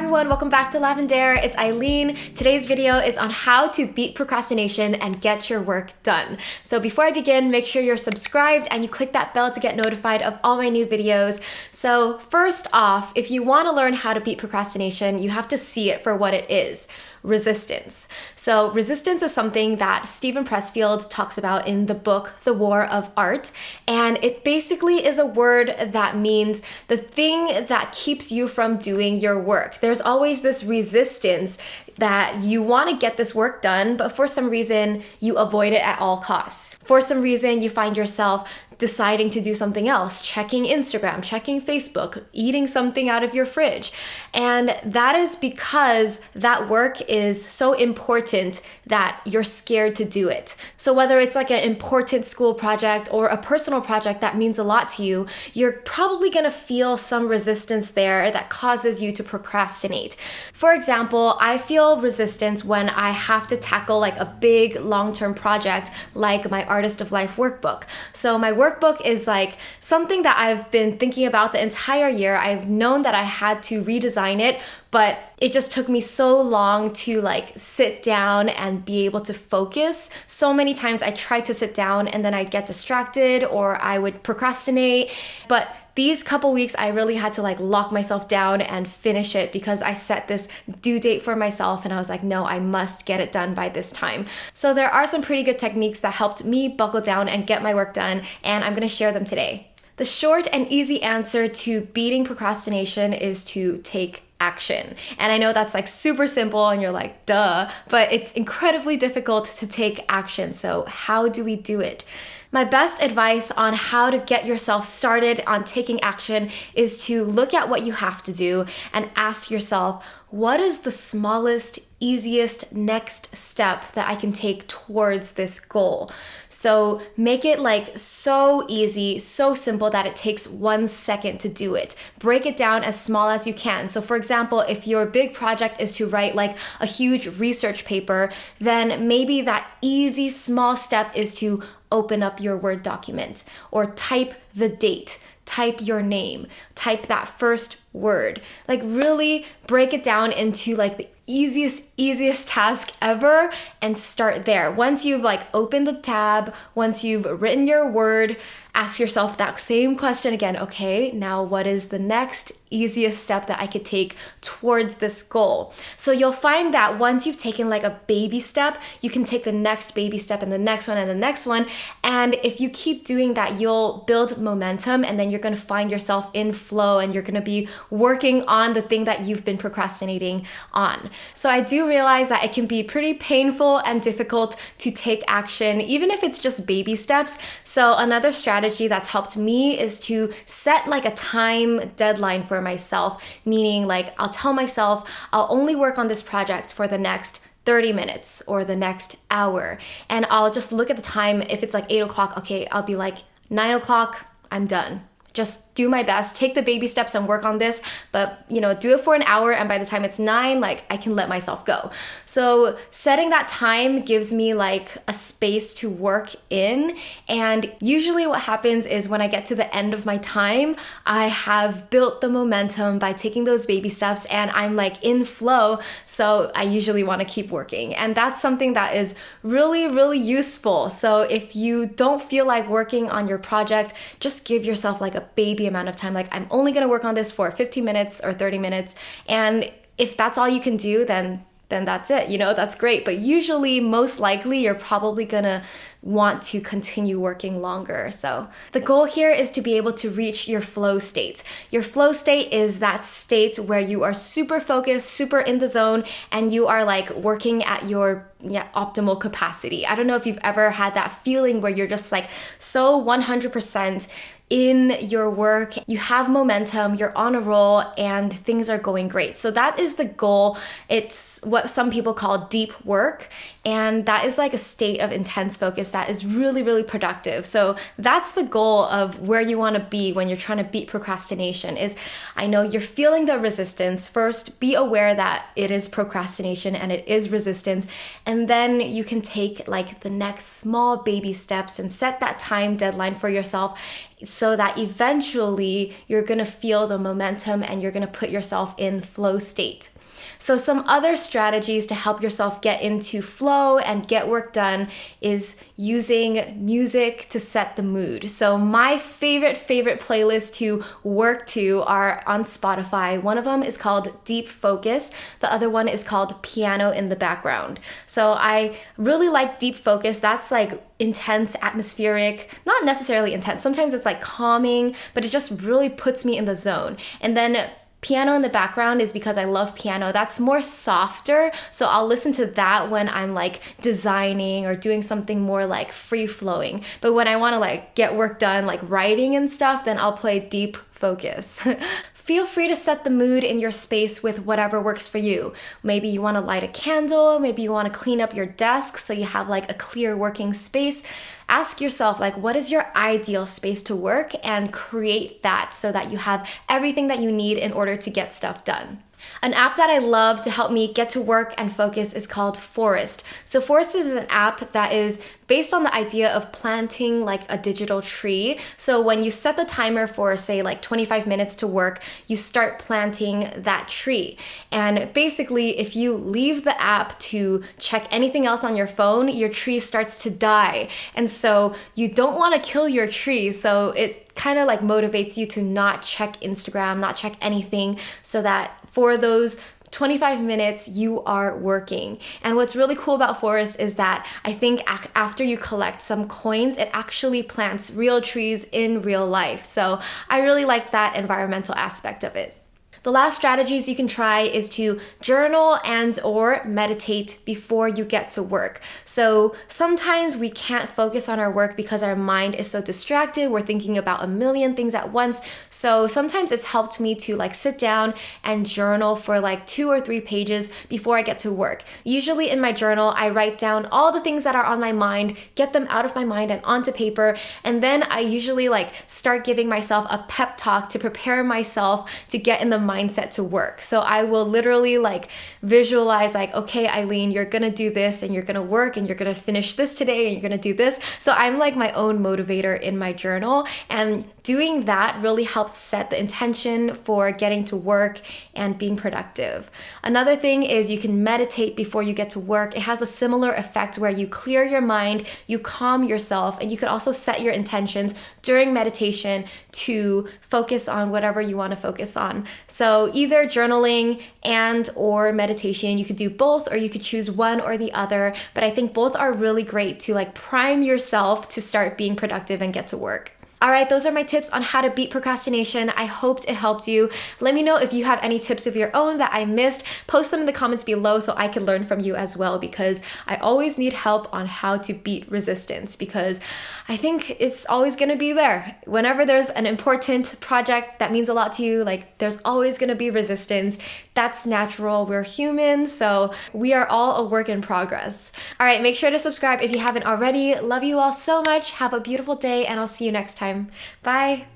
everyone, welcome back to Lavendaire. It's Aileen. Today's video is on how to beat procrastination and get your work done. So before I begin, make sure you're subscribed and you click that bell to get notified of all my new videos. So first off, if you want to learn how to beat procrastination, you have to see it for what it is. Resistance. So resistance is something that Steven Pressfield talks about in the book, The War of Art. And it basically is a word that means the thing that keeps you from doing your work. There's always this resistance that you want to get this work done, but for some reason you avoid it at all costs. For some reason you find yourself deciding to do something else, checking Instagram, checking Facebook, eating something out of your fridge. And that is because that work is so important that you're scared to do it. So whether it's like an important school project or a personal project that means a lot to you, you're probably gonna feel some resistance there that causes you to procrastinate. For example, I feel resistance when I have to tackle like a big long-term project like my Artist of Life Workbook. So my workbook is like something that I've been thinking about the entire year. I've known that I had to redesign it, but it just took me so long to like sit down and be able to focus. So many times I tried to sit down and then I'd get distracted or I would procrastinate. But these couple weeks, I really had to like lock myself down and finish it because I set this due date for myself and I was like, no, I must get it done by this time. So there are some pretty good techniques that helped me buckle down and get my work done, and I'm gonna share them today. The short and easy answer to beating procrastination is to take action. And I know that's like super simple and you're like, duh, but it's incredibly difficult to take action. So how do we do it? My best advice on how to get yourself started on taking action is to look at what you have to do and ask yourself, what is the smallest, easiest next step that I can take towards this goal? So make it like so easy, so simple that it takes 1 second to do it. Break it down as small as you can. So for example, if your big project is to write like a huge research paper, then maybe that easy small step is to open up your Word document or type the date. Type your name, type that first word. Like really break it down into like the easiest task ever and start there. Once you've like opened the tab, once you've written your word, ask yourself that same question again. Okay, now what is the next easiest step that I could take towards this goal? So you'll find that once you've taken like a baby step, you can take the next baby step and the next one and the next one. And if you keep doing that, you'll build momentum and then you're going to find yourself in flow and you're going to be working on the thing that you've been procrastinating on. So I do realize that it can be pretty painful and difficult to take action, even if it's just baby steps. So another strategy that's helped me is to set like a time deadline for myself, meaning like I'll tell myself I'll only work on this project for the next 30 minutes or the next hour. And I'll just look at the time. If it's like 8 o'clock, okay, I'll be like 9 o'clock, I'm done. Just do my best, take the baby steps and work on this, but do it for an hour, and by the time it's 9, like I can let myself go. So setting that time gives me like a space to work in, and usually what happens is when I get to the end of my time, I have built the momentum by taking those baby steps and I'm like in flow, so I usually want to keep working. And that's something that is really, really useful. So if you don't feel like working on your project, just give yourself like a baby amount of time. Like I'm only going to work on this for 15 minutes or 30 minutes. And if that's all you can do, then that's it. That's great. But usually, most likely, you're probably going to want to continue working longer. So the goal here is to be able to reach your flow state. Your flow state is that state where you are super focused, super in the zone, and you are like working at your optimal capacity. I don't know if you've ever had that feeling where you're just like so 100% in your work, you have momentum, you're on a roll, and things are going great. So that is the goal. It's what some people call deep work, and that is like a state of intense focus that is really, really productive. So that's the goal of where you want to be when you're trying to beat procrastination. Is I know you're feeling the resistance. First, be aware that it is procrastination and it is resistance, and then you can take like the next small baby steps and set that time deadline for yourself so that eventually you're going to feel the momentum and you're going to put yourself in flow state. So some other strategies to help yourself get into flow and get work done is using music to set the mood. So my favorite playlists to work to are on Spotify. One of them is called Deep Focus. The other one is called Piano in the Background. So I really like Deep Focus. That's like intense, atmospheric, not necessarily intense. Sometimes it's like calming, but it just really puts me in the zone. And then Piano in the Background is because I love piano. That's more softer, so I'll listen to that when I'm like designing or doing something more like free flowing. But when I want to like get work done, like writing and stuff, then I'll play Deep Focus. Feel free to set the mood in your space with whatever works for you. Maybe you want to light a candle, maybe you want to clean up your desk so you have like a clear working space. Ask yourself, like, what is your ideal space to work, and create that so that you have everything that you need in order to get stuff done. An app that I love to help me get to work and focus is called Forest. So Forest is an app that is based on the idea of planting like a digital tree. So when you set the timer for, say, like 25 minutes to work, you start planting that tree. And basically, if you leave the app to check anything else on your phone, your tree starts to die. And so you don't want to kill your tree. So it kind of like motivates you to not check Instagram, not check anything, so that for those 25 minutes you are working. And what's really cool about Forest is that I think after you collect some coins, it actually plants real trees in real life. So I really like that environmental aspect of it. The last strategies you can try is to journal and or meditate before you get to work. So sometimes we can't focus on our work because our mind is so distracted. We're thinking about a million things at once. So sometimes it's helped me to like sit down and journal for like 2 or 3 pages before I get to work. Usually in my journal, I write down all the things that are on my mind, get them out of my mind and onto paper. And then I usually like start giving myself a pep talk to prepare myself to get in the mindset to work. So I will literally like visualize like, okay, Aileen, you're gonna do this and you're gonna work and you're gonna finish this today and you're gonna do this. So I'm like my own motivator in my journal, and doing that really helps set the intention for getting to work and being productive. Another thing is you can meditate before you get to work. It has a similar effect where you clear your mind, you calm yourself, and you can also set your intentions during meditation to focus on whatever you want to focus on. So either journaling and or meditation, you could do both, or you could choose one or the other, but I think both are really great to like prime yourself to start being productive and get to work. All right, those are my tips on how to beat procrastination. I hoped it helped you. Let me know if you have any tips of your own that I missed. Post them in the comments below so I can learn from you as well, because I always need help on how to beat resistance, because I think it's always gonna be there. Whenever there's an important project that means a lot to you, like there's always gonna be resistance. That's natural. We're humans, so we are all a work in progress. All right, make sure to subscribe if you haven't already. Love you all so much. Have a beautiful day, and I'll see you next time. Bye.